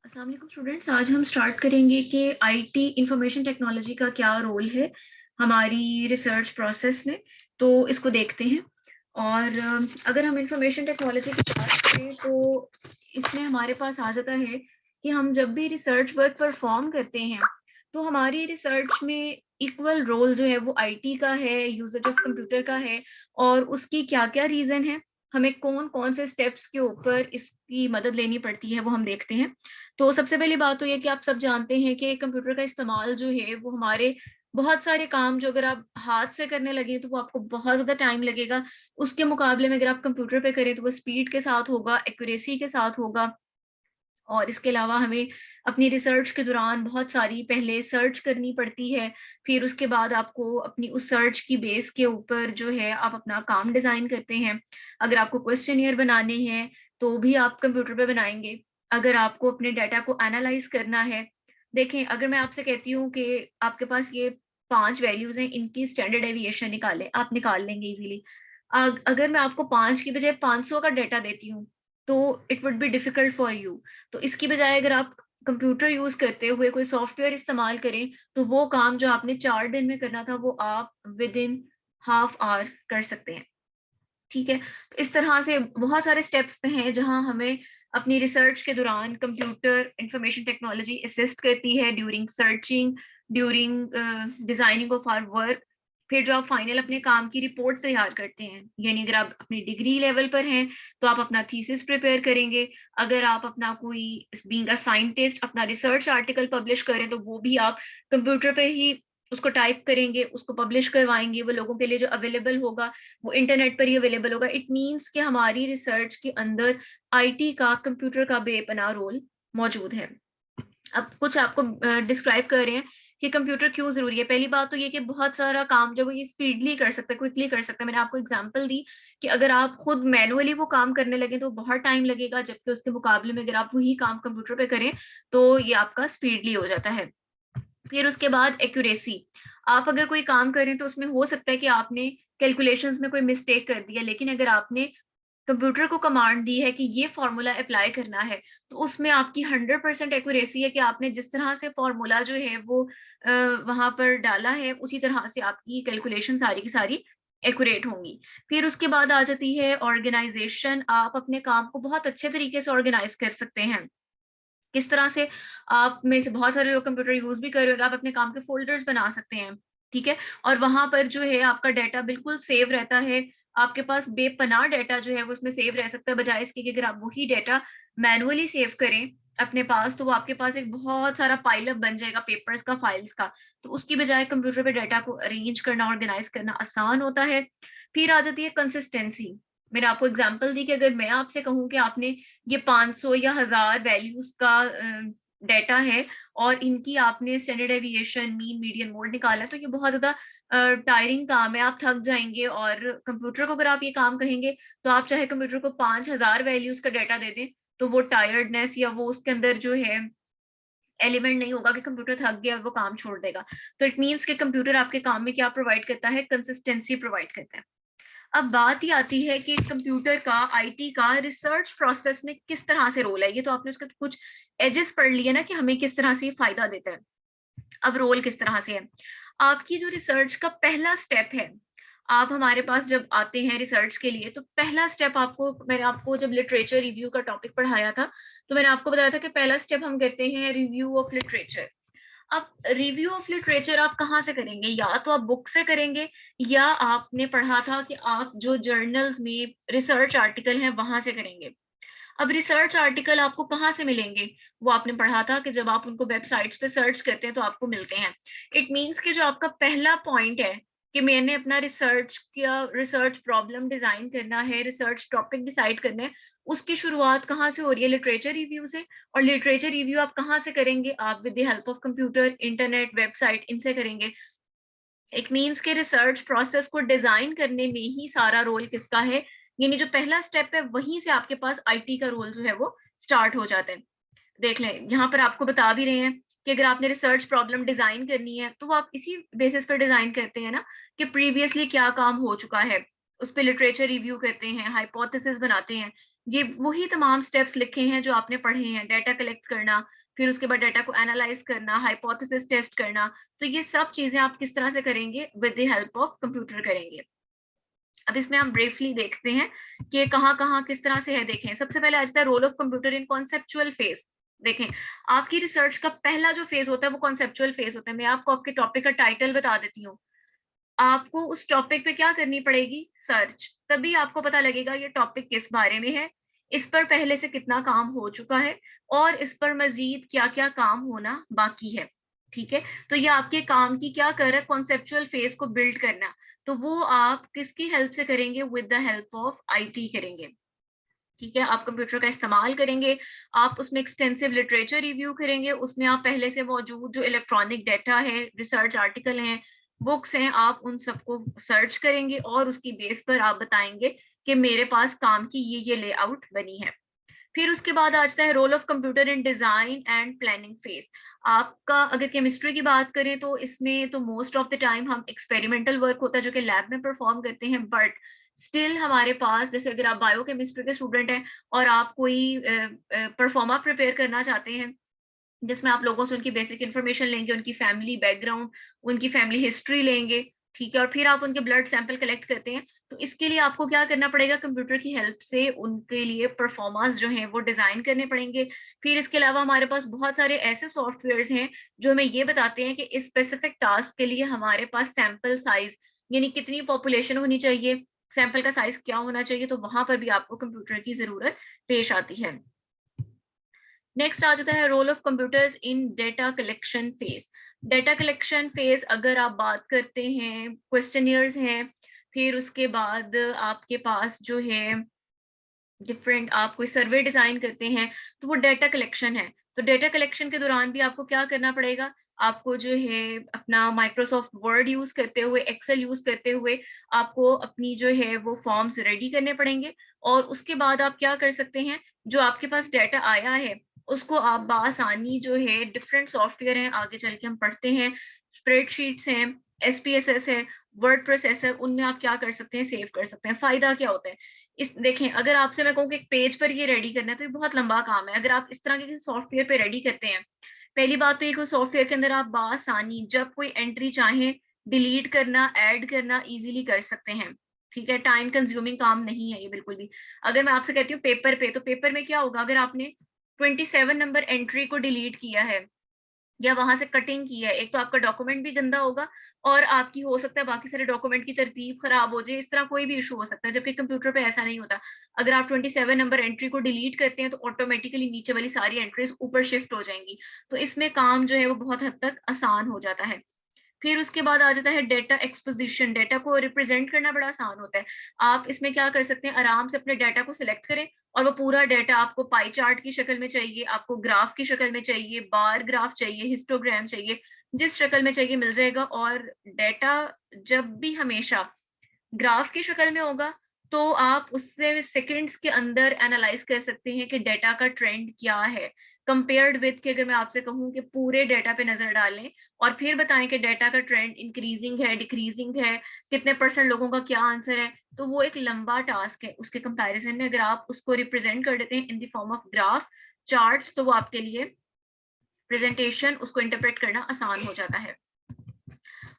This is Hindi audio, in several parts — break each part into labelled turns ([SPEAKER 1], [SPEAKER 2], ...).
[SPEAKER 1] अस्सलाम वालेकुम स्टूडेंट्स। आज हम स्टार्ट करेंगे कि आईटी इंफॉर्मेशन टेक्नोलॉजी का क्या रोल है हमारी रिसर्च प्रोसेस में। तो इसको देखते हैं। और अगर हम इंफॉर्मेशन टेक्नोलॉजी की बात करें तो इसमें हमारे पास आ जाता है कि हम जब भी रिसर्च वर्क परफॉर्म करते हैं तो हमारी रिसर्च में इक्वल रोल जो है वो आईटी का है, यूजेज ऑफ कंप्यूटर का है। और उसकी क्या क्या रीज़न है, हमें कौन कौन से स्टेप्स के ऊपर इसकी मदद लेनी पड़ती है, वो हम देखते हैं। तो सबसे पहली बात तो ये कि आप सब जानते हैं कि कंप्यूटर का इस्तेमाल जो है वो हमारे बहुत सारे काम जो अगर आप हाथ से करने लगे तो वो आपको बहुत ज़्यादा टाइम लगेगा। उसके मुकाबले में अगर आप कंप्यूटर पे करें तो वो स्पीड के साथ होगा, एक्यूरेसी के साथ होगा। और इसके अलावा हमें अपनी रिसर्च के दौरान बहुत सारी पहले सर्च करनी पड़ती है। फिर उसके बाद आपको अपनी उस सर्च की बेस के ऊपर जो है आप अपना काम डिज़ाइन करते हैं। अगर आपको क्वेश्चनियर बनाने हैं तो भी आप कंप्यूटर पे बनाएँगे। अगर आपको अपने डाटा को एनालाइज़ करना है, देखें अगर मैं आपसे कहती हूँ कि आपके पास ये 5 वैल्यूज़ हैं, इनकी स्टैंडर्ड डेविएशन निकालें, आप निकाल लेंगे ईज़िली। अगर मैं आपको 5 की बजाय 500 का डाटा देती हूँ, तो it would be difficult for you. तो इसकी बजाय अगर आप कंप्यूटर यूज़ करते हुए कोई सॉफ्टवेयर इस्तेमाल करें, तो वो काम जो आपने 4 दिन में करना था, वो आप विदिन हाफ ऑवर कर सकते हैं। ठीक है? तो इस तरह से बहुत सारे स्टेप्स पे हैं जहाँ हमें अपनी रिसर्च के दौरान कंप्यूटर इंफॉर्मेशन टेक्नोलॉजी असिस्ट करती है during searching, during designing of our work. फिर जो आप फाइनल अपने काम की रिपोर्ट तैयार करते हैं, यानी अगर आप अपनी डिग्री लेवल पर हैं, तो आप अपना थीसिस प्रिपेयर करेंगे। अगर आप अपना कोई बीइंग अ साइंटिस्ट अपना रिसर्च आर्टिकल पब्लिश करें, तो वो भी आप कंप्यूटर पे ही उसको टाइप करेंगे, उसको पब्लिश करवाएँगे, वो लोगों के लिए जो अवेलेबल होगा वो इंटरनेट पर ही अवेलेबल होगा। इट मीन्स कि हमारी रिसर्च के अंदर आईटी का, कंप्यूटर का बेपनाह रोल मौजूद है। अब कुछ आपको डिस्क्राइब कर रहे हैं कि कंप्यूटर क्यों ज़रूरी है। पहली बात तो ये कि बहुत सारा काम जो है वो ये स्पीडली कर सकता है, क्विकली कर सकता है। मैंने आपको एग्ज़ाम्पल दी कि अगर आप खुद मैनुअली वो काम करने लगे तो बहुत टाइम लगेगा, जबकि उसके मुकाबले में अगर आप वही काम कंप्यूटर पे करें, तो ये आपका स्पीडली हो जाता है। फिर उसके बाद एक्यूरेसी। आप अगर कोई काम कर रहे हैं तो उसमें हो सकता है कि आपने कैलकुलेशंस में कोई मिस्टेक कर दिया, लेकिन अगर आपने कंप्यूटर को कमांड दी है कि ये फॉर्मूला अप्लाई करना है, तो उसमें आपकी 100% एक्यूरेसी है कि आपने जिस तरह से फॉर्मूला जो है वो वहाँ पर डाला है, उसी तरह से आपकी कैलकुलेशन सारी की सारी एक्यूरेट होंगी। फिर उसके बाद आ जाती है ऑर्गेनाइजेशन। आप अपने काम को बहुत अच्छे तरीके से ऑर्गेनाइज कर सकते हैं। किस तरह से? आप में से बहुत सारे लोग कंप्यूटर यूज़ भी कर रहे होंगे, आप अपने काम के फ़ोल्डर्स बना सकते हैं, ठीक है? और वहाँ पर जो है आपका डाटा बिल्कुल सेव रहता है, आपके पास बेपनाह डाटा जो है वो उसमें सेव रह सकता है, बजाए इसके कि अगर आप वही डाटा मैनुअली सेव करें अपने पास, तो वो आपके पास एक बहुत सारा पाइल अप बन जाएगा पेपर्स का, फाइल्स का। तो उसकी बजाय कंप्यूटर पे डाटा को अरेंज करना, ऑर्गेनाइज़ करना आसान होता है। फिर आ जाती है कंसिस्टेंसी। मैंने आपको एग्ज़ाम्पल दी कि अगर मैं आपसे कहूँ कि आपने ये 500 या 1000 वैल्यूज़ का डाटा है और इनकी आपने standard deviation, mean, median, mode निकाला है, तो ये बहुत ज़्यादा टायरिंग काम है, आप थक जाएँगे। और कंप्यूटर को अगर आप ये काम कहेंगे, तो आप चाहे कंप्यूटर को 5000 वैल्यूज़ का डाटा दे दें, तो वो टायर्डनेस या वो उसके अंदर जो है एलिमेंट नहीं होगा कि कंप्यूटर थक गया और वो काम छोड़ देगा। तो इट मीन्स कि कंप्यूटर आपके काम में क्या प्रोवाइड करता है? कंसिस्टेंसी प्रोवाइड करता है। अब बात ही आती है कि कंप्यूटर का, आईटी का रिसर्च प्रोसेस में किस तरह से रोल है। ये तो आपने उसके कुछ एजेस पढ़ लिए ना कि हमें किस तरह से ये फायदा देता है। अब रोल किस तरह से है? आपकी जो रिसर्च का पहला स्टेप है, आप हमारे पास जब आते हैं रिसर्च के लिए, तो पहला स्टेप आपको, मैंने आपको जब लिटरेचर रिव्यू का टॉपिक पढ़ाया था, तो मैंने आपको बताया था कि पहला स्टेप हम करते हैं रिव्यू ऑफ लिटरेचर। अब रिव्यू ऑफ लिटरेचर आप कहाँ से करेंगे? या तो आप बुक से करेंगे, या आपने पढ़ा था कि आप जो जर्नल्स में रिसर्च आर्टिकल हैं वहां से करेंगे। अब रिसर्च आर्टिकल आपको कहाँ से मिलेंगे? वो आपने पढ़ा था कि जब आप उनको वेबसाइट्स पे सर्च करते हैं तो आपको मिलते हैं। इट मीन्स कि जो आपका पहला पॉइंट है कि मैंने अपना रिसर्च किया, रिसर्च प्रॉब्लम डिजाइन करना है, रिसर्च टॉपिक डिसाइड करना है, उसकी शुरुआत कहाँ से हो रही है? लिटरेचर रिव्यू से। और लिटरेचर रिव्यू आप कहाँ से करेंगे? आप with the help of computer, internet, website, इनसे करेंगे। इट मीन्स के रिसर्च प्रोसेस को डिजाइन करने में ही सारा रोल किसका है? यानी जो पहला स्टेप है वहीं से आपके पास आईटी का रोल जो है वो स्टार्ट हो जाता है। देख लें, यहाँ पर आपको बता भी रहे हैं कि अगर आपने रिसर्च प्रॉब्लम डिजाइन करनी है तो वो आप इसी बेसिस पर डिजाइन करते हैं ना, कि प्रीवियसली क्या काम हो चुका है, उस पे लिटरेचर रिव्यू करते हैं, हाइपोथेसिस बनाते हैं ये वही तमाम स्टेप्स लिखे हैं जो आपने पढ़े हैं, डाटा कलेक्ट करना, फिर उसके बाद डाटा को एनालाइज करना, हाइपोथेसिस टेस्ट करना, तो ये सब चीजें आप किस तरह से करेंगे, with the help of computer करेंगे। अब इसमें हम ब्रीफली देखते हैं कि कहाँ कहाँ किस तरह से है। देखें, सबसे पहले आज the role of computer in conceptual phase. देखें, आपकी रिसर्च का पहला जो फेज होता है वो कॉन्सेप्चुअल फेज होता है। मैं आपको आपके टॉपिक का टाइटल बता देती हूँ। आपको उस टॉपिक पे क्या करनी पड़ेगी, सर्च, तभी आपको पता लगेगा ये टॉपिक किस बारे में है, इस पर पहले से कितना काम हो चुका है और इस पर मजीद क्या क्या काम होना बाकी है। ठीक है, तो ये आपके काम की क्या कर रहा है, कॉन्सेप्चुअल फेज को बिल्ड करना। तो वो आप किसकी हेल्प से करेंगे, with the help of IT करेंगे। ठीक है, आप कंप्यूटर का इस्तेमाल करेंगे, आप उसमें एक्सटेंसिव लिटरेचर रिव्यू करेंगे, उसमें आप पहले से मौजूद जो इलेक्ट्रॉनिक डाटा है, रिसर्च आर्टिकल हैं, बुक्स हैं, आप उन सबको सर्च करेंगे और उसकी बेस पर आप बताएंगे कि मेरे पास काम की ये लेआउट बनी है। फिर उसके बाद आ जाता है role of computer in design and planning phase. आपका अगर केमिस्ट्री की बात करें तो इसमें तो मोस्ट ऑफ द टाइम हम एक्सपेरिमेंटल वर्क होता है जो कि लैब में परफॉर्म करते हैं, बट स्टिल हमारे पास, जैसे अगर आप बायोकेमिस्ट्री के स्टूडेंट हैं और आप कोई परफॉर्मा प्रिपेयर करना चाहते हैं जिसमें आप लोगों से उनकी बेसिक इन्फॉर्मेशन लेंगे, उनकी फैमिली बैकग्राउंड, उनकी फैमिली हिस्ट्री लेंगे, ठीक है, और फिर आप उनके ब्लड सैंपल कलेक्ट करते हैं, तो इसके लिए आपको क्या करना पड़ेगा, कंप्यूटर की हेल्प से उनके लिए परफॉर्मेंस जो है वो डिजाइन करने पड़ेंगे। फिर इसके अलावा हमारे पास बहुत सारे ऐसे सॉफ्टवेयर हैं जो हमें ये बताते हैं कि इस स्पेसिफिक टास्क के लिए हमारे पास सैंपल साइज, यानी कितनी पॉपुलेशन होनी चाहिए, सैंपल का साइज क्या होना चाहिए, तो वहां पर भी आपको कंप्यूटर की जरूरत पेश आती है। नेक्स्ट आ जाता है role of computers in data collection phase. Data collection phase अगर आप बात करते हैं, क्वेश्चनियर्स हैं, फिर उसके बाद आपके पास जो है डिफरेंट, आप कोई सर्वे डिजाइन करते हैं, तो वो डेटा कलेक्शन है। तो डेटा कलेक्शन के दौरान भी आपको क्या करना पड़ेगा, आपको जो है अपना माइक्रोसॉफ्ट वर्ड यूज करते हुए, एक्सेल यूज करते हुए आपको अपनी जो है वो फॉर्म्स रेडी करने पड़ेंगे। और उसके बाद आप क्या कर सकते हैं, जो आपके पास डाटा आया है उसको आप बासानी जो है, डिफरेंट सॉफ्टवेयर हैं आगे चल के हम पढ़ते हैं, स्प्रेडशीट्स हैं, एसपीएसएस है, वर्ड प्रोसेसर, उनमें आप क्या कर सकते हैं, सेव कर सकते हैं। फायदा क्या होता है, इस देखें, अगर आपसे मैं कहूँ कि एक पेज पर ये रेडी करना है तो ये बहुत लंबा काम है। अगर आप इस तरह के सॉफ्टवेयर पे रेडी करते हैं, पहली बात तो ये कि सॉफ्टवेयर के अंदर आप बासानी जब कोई एंट्री चाहें डिलीट करना, ऐड करना इजीली कर सकते हैं। ठीक है, टाइम कंज्यूमिंग काम नहीं है ये बिल्कुल भी। अगर मैं आपसे कहती हूँ पेपर पे, तो पेपर में क्या होगा, अगर आपने 27 नंबर एंट्री को डिलीट किया है या वहां से कटिंग की है, एक तो आपका डॉक्यूमेंट भी गंदा होगा और आपकी हो सकता है बाकी सारे डॉक्यूमेंट की तरतीब खराब हो जाए, इस तरह कोई भी इशू हो सकता है, जबकि कंप्यूटर पे ऐसा नहीं होता। अगर आप 27 नंबर एंट्री को डिलीट करते हैं तो ऑटोमेटिकली नीचे वाली सारी एंट्रीज ऊपर शिफ्ट हो जाएंगी, तो इसमें काम जो है वो बहुत हद तक आसान हो जाता है। फिर उसके बाद आ जाता है डेटा एक्सपोजिशन। डेटा को रिप्रेजेंट करना बड़ा आसान होता है। आप इसमें क्या कर सकते हैं, आराम से अपने डाटा को सिलेक्ट करें और वो पूरा डाटा आपको पाई चार्ट की शक्ल में चाहिए, आपको ग्राफ की शक्ल में चाहिए, बार ग्राफ चाहिए, हिस्टोग्राम चाहिए, जिस शक्ल में चाहिए मिल जाएगा। और डाटा जब भी हमेशा ग्राफ की शक्ल में होगा तो आप उससे सेकंड्स के अंदर एनालाइज कर सकते हैं कि डाटा का ट्रेंड क्या है, कंपेयर्ड विद कि अगर मैं आपसे कहूं कि पूरे डाटा पे नजर डालें और फिर बताएं कि डाटा का ट्रेंड इंक्रीजिंग है, डिक्रीजिंग है, कितने परसेंट लोगों का क्या आंसर है, तो वो एक लंबा टास्क है। उसके कंपैरिजन में अगर आप उसको रिप्रेजेंट कर देते हैं in the form of graph charts, तो वो आपके लिए प्रेजेंटेशन, उसको इंटरप्रेट करना आसान हो जाता है।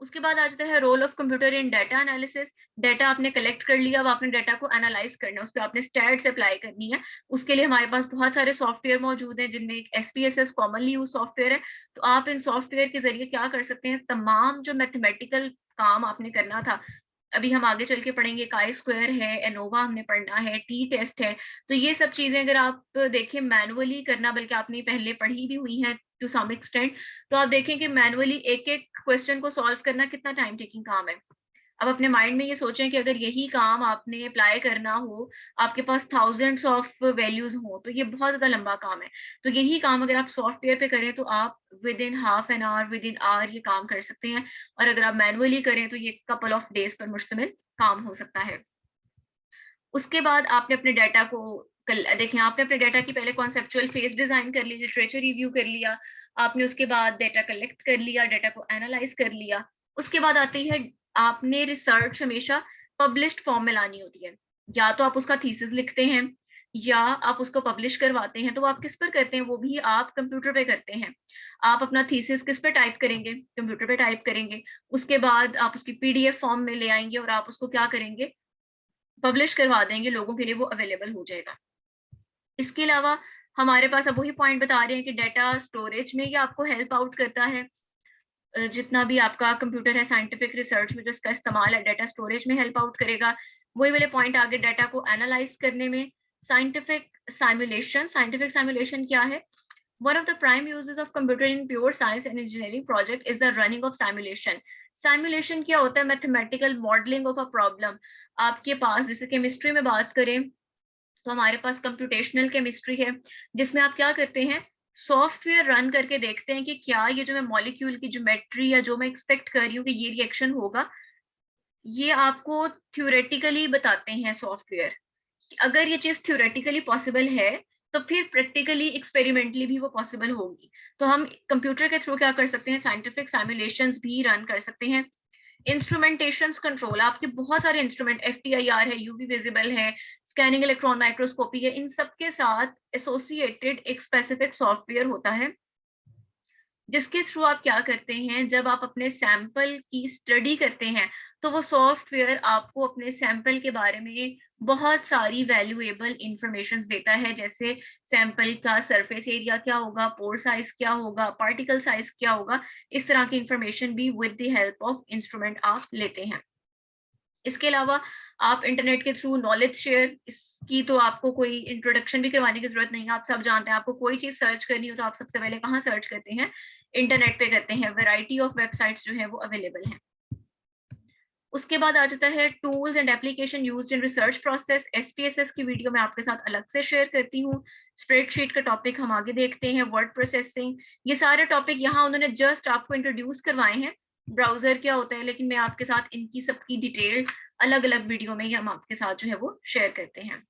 [SPEAKER 1] उसके बाद आ जाता है role of computer in data analysis. Data आपने कलेक्ट कर लिया, अब आपने डाटा को एनालाइज करना है, उस पर आपने स्टैट्स अप्लाई करनी है। उसके लिए हमारे पास बहुत सारे सॉफ्टवेयर मौजूद हैं, जिनमें एक एसपीएसएस कॉमनली यूज सॉफ्टवेयर है। तो आप इन सॉफ्टवेयर के जरिए क्या कर सकते हैं, तमाम जो मैथमेटिकल काम आपने करना था, अभी हम आगे चल के पढ़ेंगे, काई स्क्वायर है, एनोवा हमने पढ़ना है, टी टेस्ट है, तो ये सब चीजें अगर आप देखें मैनुअली करना, बल्कि आपने पहले पढ़ी भी हुई हैं टू सम एक्सटेंट, तो आप देखें कि मैनुअली एक एक क्वेश्चन को सॉल्व करना कितना टाइम टेकिंग काम है। अब अपने माइंड में ये सोचें कि अगर यही काम आपने अप्लाई करना हो, आपके पास थाउजेंड्स ऑफ वैल्यूज हो, तो ये बहुत ज्यादा लंबा काम है। तो यही काम अगर आप सॉफ्टवेयर पे करें तो आप within half an hour, within hour ये काम कर सकते हैं। और अगर आप मैनुअली करें तो ये कपल ऑफ डेज पर मुश्तमिल काम हो सकता है। उसके बाद आपने अपने डाटा को देखें, आपने अपने डाटा की पहले कॉन्सेप्चुअल फेज डिजाइन कर ली, लिटरेचर रिव्यू कर लिया, आपने उसके बाद डाटा कलेक्ट कर लिया, डाटा को एनालाइज कर लिया। उसके बाद आती है, आपने रिसर्च हमेशा पब्लिश्ड फॉर्म में लानी होती है। या तो आप उसका थीसिस लिखते हैं, या आप उसको पब्लिश करवाते हैं, तो वो आप किस पर करते हैं? वो भी आप कंप्यूटर पे करते हैं। आप अपना थीसिस किस पे टाइप करेंगे? कंप्यूटर पे टाइप करेंगे। उसके बाद आप उसकी पीडीएफ फॉर्म में ले आएंगे और आप उसको क्या करेंगे? पब्लिश करवा देंगे, लोगों के लिए वो अवेलेबल हो जाएगा। इसके अलावा हमारे पास अब वही पॉइंट बता रहे हैं कि डाटा स्टोरेज में ये आपको हेल्प आउट करता है। जितना भी आपका कंप्यूटर है साइंटिफिक रिसर्च में जो इसका इस्तेमाल है, डाटा स्टोरेज में हेल्प आउट करेगा। वही वाले पॉइंट आगे, डाटा को एनालाइज करने में। साइंटिफिक साइमुलेशन क्या है? One of the prime uses of computer in pure science and engineering project is the running of simulation. Simulation क्या होता है? Mathematical modeling of a problem. आपके पास जैसे केमिस्ट्री में बात करें तो हमारे पास कंप्यूटेशनल केमिस्ट्री है, जिसमें आप क्या करते हैं? सॉफ्टवेयर रन करके देखते हैं कि क्या ये जो मैं मॉलिक्यूल की ज्योमेट्री या जो मैं एक्सपेक्ट कर रही हूँ कि ये रिएक्शन होगा, ये आपको थ्योरेटिकली बताते हैं सॉफ्टवेयर। अगर ये चीज थ्योरेटिकली पॉसिबल है तो फिर प्रैक्टिकली एक्सपेरिमेंटली भी वो पॉसिबल होगी। तो हम कंप्यूटर के थ्रू क्या कर सकते हैं? साइंटिफिक सिमुलेशंस भी रन कर सकते हैं। इंस्ट्रूमेंटेशन कंट्रोल, आपके बहुत सारे इंस्ट्रूमेंट, FTIR है, यूवी विजिबल है, स्कैनिंग इलेक्ट्रॉन माइक्रोस्कोपी है, इन सब के साथ एसोसिएटेड एक स्पेसिफिक सॉफ्टवेयर होता है, जिसके थ्रू आप क्या करते हैं? जब आप अपने सैंपल की स्टडी करते हैं तो वो सॉफ्टवेयर आपको अपने सैंपल के बारे में बहुत सारी वैल्यूएबल इंफॉर्मेशन देता है, जैसे सैंपल का सरफेस एरिया क्या होगा, पोर साइज क्या होगा, पार्टिकल साइज क्या होगा। इस तरह की इंफॉर्मेशन भी with the help of instrument आप लेते हैं। इसके अलावा आप इंटरनेट के थ्रू नॉलेज शेयर, इसकी तो आपको कोई इंट्रोडक्शन भी करवाने की जरूरत नहीं है, आप सब जानते हैं। आपको कोई चीज सर्च करनी हो तो आप सबसे पहले कहाँ सर्च करते हैं? इंटरनेट पे करते हैं। वैरायटी ऑफ वेबसाइट्स जो है वो अवेलेबल हैं। उसके बाद आ जाता है tools and application used in research process. SPSS की वीडियो मैं आपके साथ अलग से शेयर करती हूँ। स्प्रेडशीट का टॉपिक हम आगे देखते हैं। वर्ड प्रोसेसिंग, ये सारे टॉपिक यहाँ उन्होंने जस्ट आपको इंट्रोड्यूस करवाए हैं, ब्राउजर क्या होता है, लेकिन मैं आपके साथ इनकी सबकी डिटेल अलग अलग वीडियो में ही हम आपके साथ जो है वो शेयर करते हैं।